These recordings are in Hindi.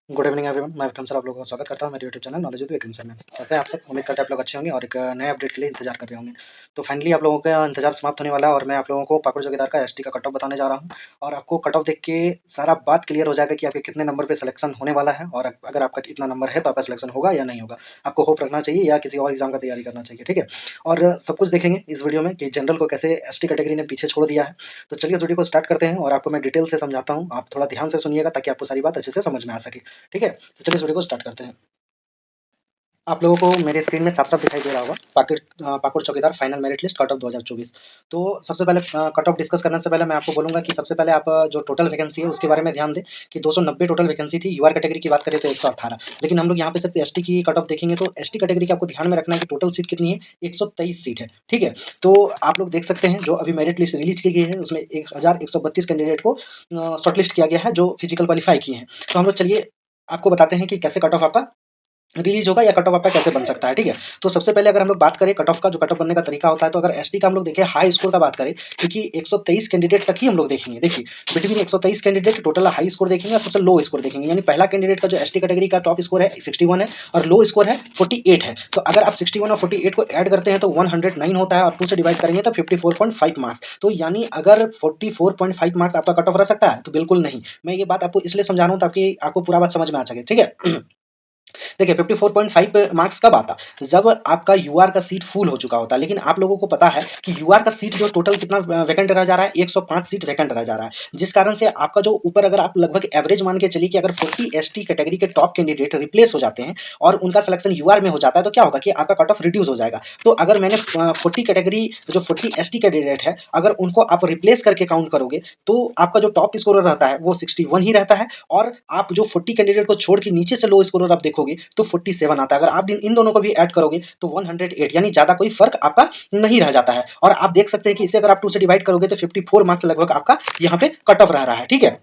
गुड इवनिंग एवरीवन, मैं विक्रम सर आप लोगों का स्वागत करता हूं मेरे YouTube channel knowledge with Vikram sir में। कैसे हैं आप सब? उम्मीद करते हैं आप लोग अच्छे होंगे और एक नए अपडेट के लिए इंतजार कर रहे होंगे। तो फाइनली आप लोगों का इंतजार समाप्त होने वाला है और मैं आप लोगों को पाकुड़ चौकीदार का एसटी का कट ऑफ बताने जा रहा हूं और आपको कट ऑफ देख के सारा बात क्लियर हो जाएगा कि आपके कितने नंबर पे सिलेक्शन होने वाला है और अगर आपका इतना नंबर है तो आपका सिलेक्शन होगा या नहीं होगा। आपको होप रखना चाहिए या किसी और एग्जाम का तैयारी करना चाहिए, ठीक है। और सब कुछ देखेंगे इस वीडियो में कि जनरल को कैसे एसटी कैटेगरी ने पीछे छोड़ दिया है। तो चलिए इस वीडियो को स्टार्ट करते हैं और आपको मैं डिटेल से समझाता हूँ। आप थोड़ा ध्यान से सुनिएगा ताकि आपको सारी बात अच्छे से समझ में आ सके, ठीक है। तो चलिए इस वीडियो को स्टार्ट करते हैं। आप लोगों को मेरे स्क्रीन में साफ-साफ दिखाई दे रहा होगा पाकुड़ चौकीदार final merit list cut off 2024। तो सबसे पहले कट ऑफ डिस्कस करने से पहले मैं आपको बोलूँगा कि सबसे पहले आप जो टोटल वैकेंसी है उसके बारे में ध्यान दें कि 290 टोटल वैकेंसी थी। यूआर कैटेगरी की बात करें तो 118, लेकिन हम लोग यहाँ पे सिर्फ एसटी की कट ऑफ देखेंगे तो एसटी कैटेगरी की आपको ध्यान में रखना है कि टोटल सीट कितनी है, 123 सीट है, ठीक है। तो आप लोग देख सकते हैं जो अभी मेरिट लिस्ट रिलीज़ की गई है उसमें 1132 कैंडिडेट को शॉर्टलिस्ट किया गया है जो फिजिकल क्वालीफाई किए हैं। तो हम लोग चलिए आपको बताते हैं कि कैसे कट ऑफ आपका रिलीज़ होगा या कट ऑफ आपका कैसे बन सकता है, ठीक है? तो सबसे पहले अगर हम लोग बात करें कट ऑफ का, जो कट ऑफ बनने का तरीका होता है, तो अगर एसटी का हम लोग देखें हाई स्कोर का बात करें, क्योंकि 123 कैंडिडेट तक ही हम लोग देखेंगे। देखिए, between 123 candidate total high score देखेंगे और सबसे लो स्कोर देखेंगे। यानी पहला कैंडिडेट का जो एसटी कैटेगरी का टॉप स्कोर है 61 है और लो स्कोर है 48 है। तो अगर आप 61 और 48 को ऐड करते हैं तो 109 होता है और 2 से डिवाइड करेंगे तो 54.5 मार्क्स। तो यानी अगर 44.5 मार्क्स आपका कट ऑफ रह सकता है? तो बिल्कुल नहीं। मैं ये बात आपको इसलिए समझा रहा हूँ ताकि आपको पूरा बात समझ में आ सके, ठीक है? देखिए 54.5 मार्क्स कब आता? जब आपका यूआर का सीट फुल हो चुका होता है। लेकिन आप लोगों को पता है कि यूआर का सीट जो टोटल कितना वैकेंट रह जा रहा है, 105 सीट वैकेंट रह जा रहा है। जिस कारण से आपका जो ऊपर अगर आप लगभग एवरेज मान के चलिए कि अगर 40 एसटी कैटेगरी के टॉप कैंडिडेट रिप्लेस हो जाते हैं और उनका सिलेक्शन यूआर में हो जाता है तो क्या होगा कि आपका कट ऑफ रिड्यूस हो जाएगा। तो अगर मैंने 40 कैटेगरी जो 40 एसटी कैंडिडेट है अगर उनको आप रिप्लेस करके काउंट करोगे तो आपका जो टॉप स्कोरर रहता है वो 61 ही रहता है और आप जो 40 कैंडिडेट को छोड़ के नीचे से लो स्कोरर आप देखोगे तो 47 आता है। अगर आप इन दोनों को भी ऐड करोगे तो 108, यानी ज़्यादा कोई फ़र्क आपका नहीं रह जाता है। और आप देख सकते हैं कि इसे अगर आप 2 से डिवाइड करोगे तो 54 मार्क्स लगभग आपका यहाँ पे कट ऑफ रह रहा है, ठीक है।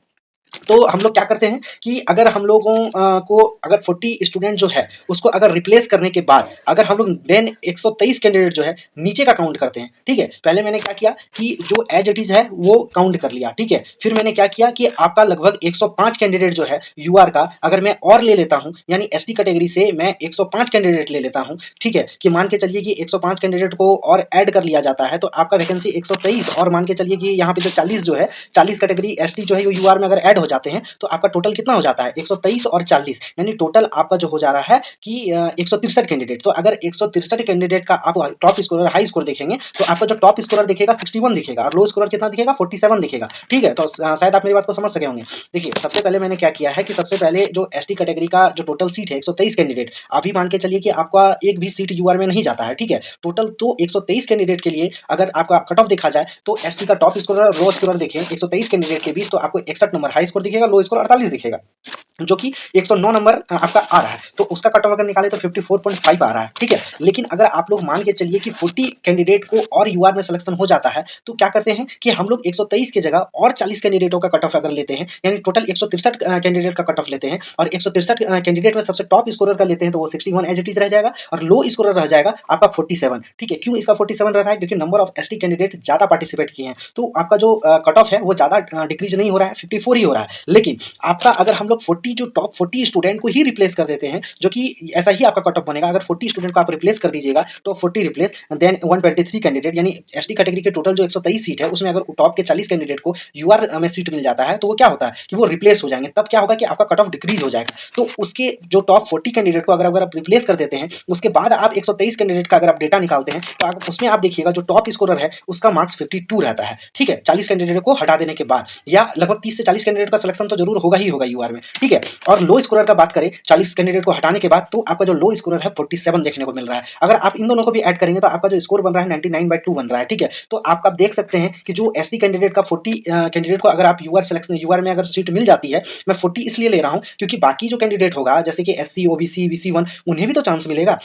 तो हम लोग क्या करते हैं कि अगर हम लोगों को अगर 40 स्टूडेंट जो है उसको अगर रिप्लेस करने के बाद अगर हम लोग देन 123 कैंडिडेट जो है नीचे का काउंट करते हैं, ठीक है। पहले मैंने क्या किया कि जो एज इट इज है वो काउंट कर लिया, ठीक है। फिर मैंने क्या किया कि आपका लगभग 105 कैंडिडेट जो है यूआर का अगर मैं और ले लेता हूं, यानी एसटी कैटेगरी से मैं 105 कैंडिडेट ले लेता हूं, ठीक है। कि मान के चलिए कि 105 कैंडिडेट को और ऐड कर लिया जाता है तो आपका वैकेंसी 123 और मान के चलिए कि यहाँ पे जो 40 जो है 40 कैटेगरी एसटी जो है यूआर में अगर ऐड हो जाते हैं तो आपका टोटल कितना हो जाता है 123 और 40, यानी टोटल आपका जो हो जा रहा है कि 163 कैंडिडेट। तो अगर 163 कैंडिडेट का आप टॉप स्कोरर हाई स्कोर देखेंगे तो आपका जो टॉप स्कोरर दिखेगा 61 दिखेगा और लो स्कोरर कितना दिखेगा 47 दिखेगा, ठीक है। तो शायद आप मेरी बात को समझ सके होंगे। देखिए सबसे पहले मैंने क्या किया है कि सबसे पहले जो एसटी कैटेगरी का जो टोटल सीट है 123 कैंडिडेट, अभी मान के चलिए कि आपका एक भी सीट यूआर में नहीं जाता है, ठीक है। टोटल तो 123 कैंडिडेट के लिए अगर आपका कट ऑफ देखा जाए तो एसटी का टॉप स्कोरर और लो स्कोरर देखें 123 कैंडिडेट के बीच तो आपको 61 नंबर हाई स्कोर दिखेगा, लो स्कोर 48 दिखेगा, जो कि 109 नंबर आपका आ रहा है। तो उसका कट ऑफ अगर निकाले तो 54.5 आ रहा है, ठीक है। लेकिन अगर आप लोग मान के चलिए कि 40 कैंडिडेट को और यूआर में सिलेक्शन हो जाता है तो क्या करते हैं कि हम लोग 123 की जगह और 40 कैंडिडेटों का कट ऑफ अगर लेते हैं, यानी टोटल 163 कैंडिडेट का कट ऑफ लेते हैं और 163 कैंडिडेट में सबसे टॉप स्कोरर का लेते हैं तो वो 61 एज इट इज रह जाएगा और लो स्कोरर रह जाएगा आपका 47, ठीक है। क्यों इसका 47 रह रहा है? क्योंकि नंबर ऑफ एसटी कैंडिडेट ज्यादा पार्टिसिपेट किए हैं तो आपका जो कट ऑफ है वो ज्यादा डिक्रीज नहीं हो रहा है, 54 ही हो रहा है। लेकिन आपका अगर हम लोग 40 जो टॉप 40 स्टूडेंट को ही रिप्लेस कर देते हैं, जो कि ऐसा ही आपका कट ऑफ बनेगा। अगर 40 स्टूडेंट को आप रिप्लेस कर दीजिएगा तो 40 रिप्लेस देन 123 कैंडिडेट, यानी एसटी कैटेगरी के टोटल जो 123 सीट है उसमें अगर टॉप के 40 कैंडिडेट को यूआर में सीट मिल जाता है तो वो क्या होता है कि वो रिप्लेस हो जाएंगे। तब क्या होगा कि आपका कट ऑफ डिक्रीज हो जाएगा। तो उसके जो टॉप 40 कैंडिडेट को अगर आप रिप्लेस कर देते हैं उसके बाद आप 123 कैंडिडेट का अगर आप डेटा निकालते हैं तो उसमें आप देखिएगा जो टॉप स्कोरर है उसका मार्क्स 52 रहता है, ठीक है। 40 कैंडिडेट को हटा देने के बाद या लगभग 30 से 40 कैंडिडेट का सिलेक्शन तो जरूर होगा ही होगा यूआर में, ठीक है। और लो स्कोरर का बात करें 40 कैंडिडेट को हटाने के बाद तो आपका जो लो स्कोरर है 47 देखने को मिल रहा है। अगर आप इन दोनों को भी ऐड करेंगे तो आपका जो स्कोर बन रहा है 99/2 बन रहा है, ठीक है। तो आप देख सकते हैं कि जो एसटी कैंडिडेट का 40 कैंडिडेट को अगर आप यूआर में अगर सीट मिल जाती है, मैं 40 इसलिए ले रहा हूं क्योंकि बाकी जो कैंडिडेट होगा जैसे कि एससी ओबीसी वीसी 1 उन्हें भी तो चांस मिलेगा।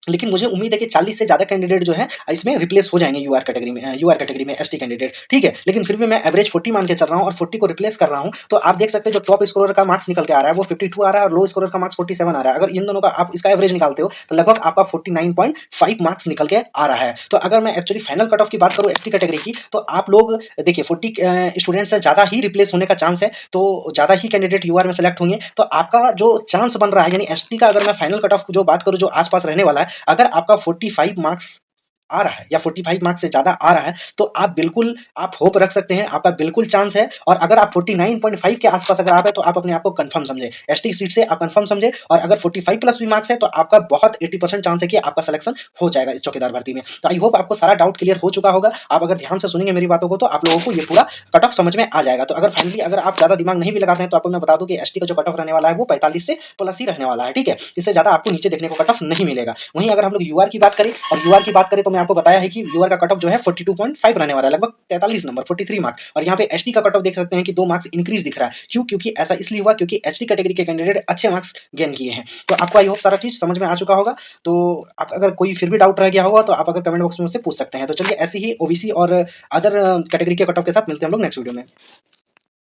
लेकिन मुझे उम्मीद है कि 40 से ज़्यादा कैंडिडेट जो है इसमें रिप्लेस हो जाएंगे यूआर कैटेगरी में एसटी कैंडिडेट, ठीक है। लेकिन फिर भी मैं एवरेज 40 मान के चल रहा हूँ और 40 को रिप्लेस कर रहा हूँ। तो आप देख सकते हैं जो टॉप स्कोरर का मार्क्स निकल के आ रहा है वो 52 आ रहा है और लो स्कोरर का मार्क्स 47 आ रहा है। अगर इन दोनों का आप इसका एवरेज निकालते हो तो लगभग आपका 49.5 मार्क्स निकल के आ रहा है। तो अगर मैं एक्चुअली फाइनल कट ऑफ की बात करूँ एसटी कैटेगरी की, तो आप लोग देखिए 40 स्टूडेंट से ज़्यादा ही रिप्लेस होने का चांस है, तो ज़्यादा ही कैंडिडेट यूआर में सेलेक्ट होंगे। तो आपका जो चांस बन रहा है यानी एसटी का, अगर मैं फाइनल कट ऑफ जो बात करूँ जो आसपास रहने वाला है, अगर आपका 45 मार्क्स आ रहा है या 45 मार्क्स से ज़्यादा आ रहा है, तो आप बिल्कुल आप होप रख सकते हैं, आपका बिल्कुल चांस है। और अगर आप 49.5 के आसपास अगर आप हैं, तो आप अपने आप को कंफर्म समझें, एसटी सीट से आप कंफर्म समझें। और अगर 45 प्लस भी मार्क्स है, तो आपका बहुत 80% चांस है कि आपका सिलेक्शन हो जाएगा इस चौकीदार भर्ती में। तो आई होप आपको सारा डाउट क्लियर हो चुका होगा। आप अगर ध्यान से सुनेंगे मेरी बातों को, तो आप लोगों को ये पूरा कट ऑफ समझ में आ जाएगा। तो अगर फाइनली अगर आप ज़्यादा दिमाग नहीं भी लगाते हैं, तो आपको मैं बता दूं कि एसटी का जो कट ऑफ रहने वाला है वो 45 से प्लस ही रहने वाला है, ठीक है। इससे ज़्यादा आपको नीचे देखने को कट ऑफ नहीं मिलेगा। वहीं अगर हम लोग यूआर की बात करें, और यूआर की बात करें, तो मैं आपको बताया है कि यूआर का कट ऑफ जो है 42.5 रहने वाला है, लगभग 43 नंबर, 43 मार्क्स। और यहाँ पे एसटी का कट ऑफ देख सकते हैं कि 2 मार्क्स इंक्रीज दिख रहा है। क्यों? क्योंकि ऐसा इसलिए हुआ क्योंकि एसटी कैटेगरी के कैंडिडेट अच्छे मार्क्स गेन किए हैं। तो आपको आई होप सारा चीज समझ में आ चुका होगा। तो आप अगर कोई फिर भी डाउट रह गया होगा, तो आप अगर कमेंट बॉक्स में मुझसे पूछ सकते हैं। तो चलिए ऐसी ही ओबीसी और अदर कैटेगरी के कट ऑफ के साथ मिलते हैं हम लोग नेक्स्ट वीडियो में।